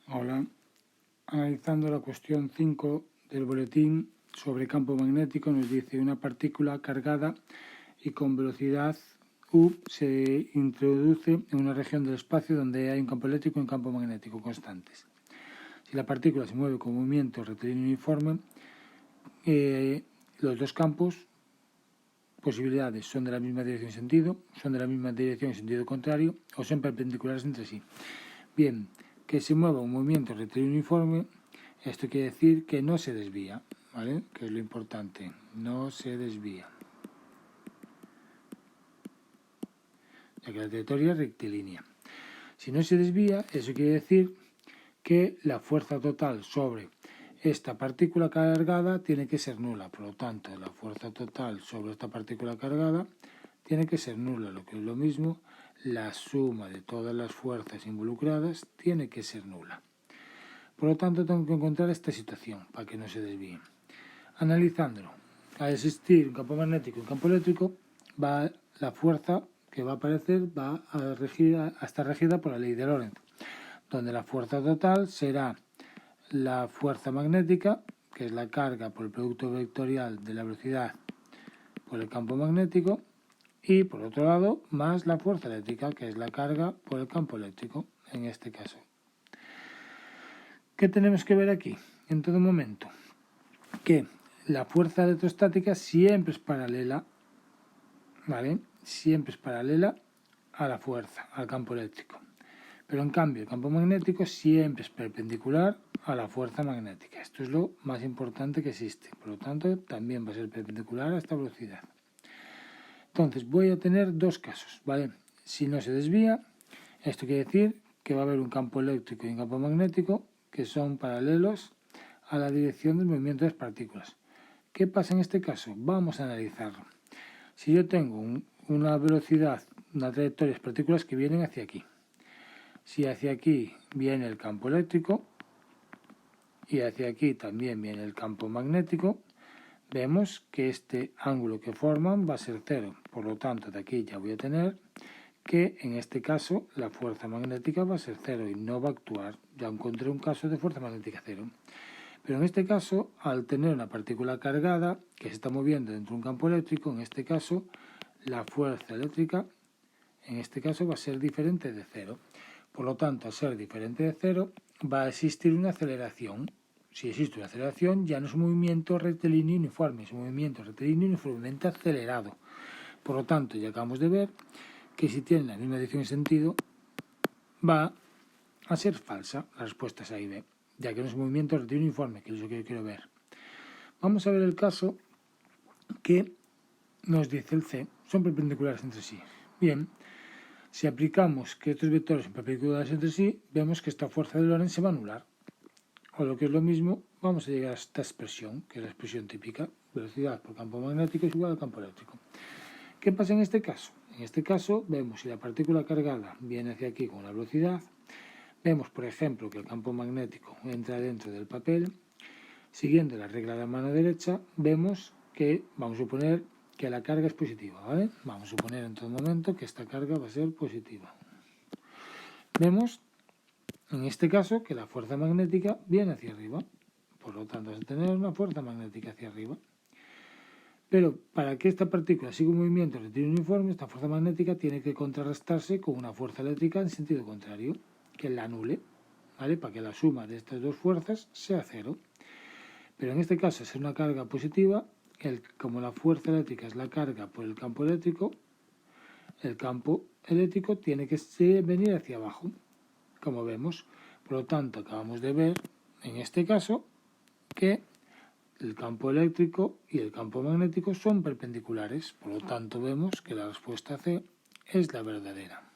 Hola, analizando la cuestión 5 del boletín sobre campo magnético, nos dice una partícula cargada y con velocidad u se introduce en una región del espacio donde hay un campo eléctrico y un campo magnético constantes. Si la partícula se mueve con movimiento rectilíneo uniforme, los dos campos posibilidades son de la misma dirección y sentido, son de la misma dirección y sentido contrario o son perpendiculares entre sí. Bien, que se mueva un movimiento rectilíneo uniforme, esto quiere decir que no se desvía, ¿vale? Que es lo importante, no se desvía, ya que la trayectoria es rectilínea. Si no se desvía, eso quiere decir que la fuerza total sobre esta partícula cargada tiene que ser nula. Por lo tanto, la fuerza total sobre esta partícula cargada tiene que ser nula, lo que es lo mismo, la suma de todas las fuerzas involucradas tiene que ser nula. Por lo tanto, tengo que encontrar esta situación para que no se desvíe. Analizándolo, al existir un campo magnético y un campo eléctrico, la fuerza que va a aparecer va a estar regida por la ley de Lorentz, donde la fuerza total será la fuerza magnética, que es la carga por el producto vectorial de la velocidad por el campo magnético, y por otro lado, más la fuerza eléctrica, que es la carga por el campo eléctrico, en este caso. ¿Qué tenemos que ver aquí? En todo momento, que la fuerza electrostática siempre es paralela, ¿vale? Siempre es paralela a la fuerza, al campo eléctrico. Pero en cambio, el campo magnético siempre es perpendicular a la fuerza magnética. Esto es lo más importante que existe. Por lo tanto, también va a ser perpendicular a esta velocidad. Entonces, voy a tener dos casos, ¿vale? Si no se desvía, esto quiere decir que va a haber un campo eléctrico y un campo magnético que son paralelos a la dirección del movimiento de las partículas. ¿Qué pasa en este caso? Vamos a analizarlo. Si yo tengo una velocidad, una trayectoria de partículas que vienen hacia aquí, si hacia aquí viene el campo eléctrico y hacia aquí también viene el campo magnético, vemos que este ángulo que forman va a ser cero. Por lo tanto, de aquí ya voy a tener que en este caso la fuerza magnética va a ser cero y no va a actuar. Ya encontré un caso de fuerza magnética cero. Pero en este caso, al tener una partícula cargada que se está moviendo dentro de un campo eléctrico, en este caso la fuerza eléctrica en este caso va a ser diferente de cero. Por lo tanto, al ser diferente de cero, va a existir una aceleración. Si existe una aceleración, ya no es un movimiento rectilíneo uniforme, es un movimiento rectilíneo uniformemente acelerado. Por lo tanto, ya acabamos de ver que si tiene la misma dirección y sentido, va a ser falsa. La respuesta es A y B, ya que no es un movimiento rectilíneo uniforme, que es lo que yo quiero ver. Vamos a ver el caso que nos dice el C. Son perpendiculares entre sí. Bien, si aplicamos que estos vectores son perpendiculares entre sí, vemos que esta fuerza de Lorentz se va a anular. O lo que es lo mismo, vamos a llegar a esta expresión, que es la expresión típica. Velocidad por campo magnético es igual al campo eléctrico. ¿Qué pasa en este caso? En este caso vemos si la partícula cargada viene hacia aquí con una velocidad. Vemos, por ejemplo, que el campo magnético entra dentro del papel. Siguiendo la regla de la mano derecha, vemos que, vamos a suponer que la carga es positiva, ¿vale? Vamos a suponer en todo momento que esta carga va a ser positiva. Vemos, en este caso, que la fuerza magnética viene hacia arriba. Por lo tanto, vamos a tener una fuerza magnética hacia arriba. Pero para que esta partícula siga un movimiento rectilíneo uniforme, esta fuerza magnética tiene que contrarrestarse con una fuerza eléctrica en sentido contrario, que la anule, ¿vale? Para que la suma de estas dos fuerzas sea cero. Pero en este caso, al ser una carga positiva, como la fuerza eléctrica es la carga por el campo eléctrico, el campo eléctrico tiene que venir hacia abajo, como vemos. Por lo tanto, acabamos de ver, en este caso, que el campo eléctrico y el campo magnético son perpendiculares. Por lo tanto, vemos que la respuesta C es la verdadera.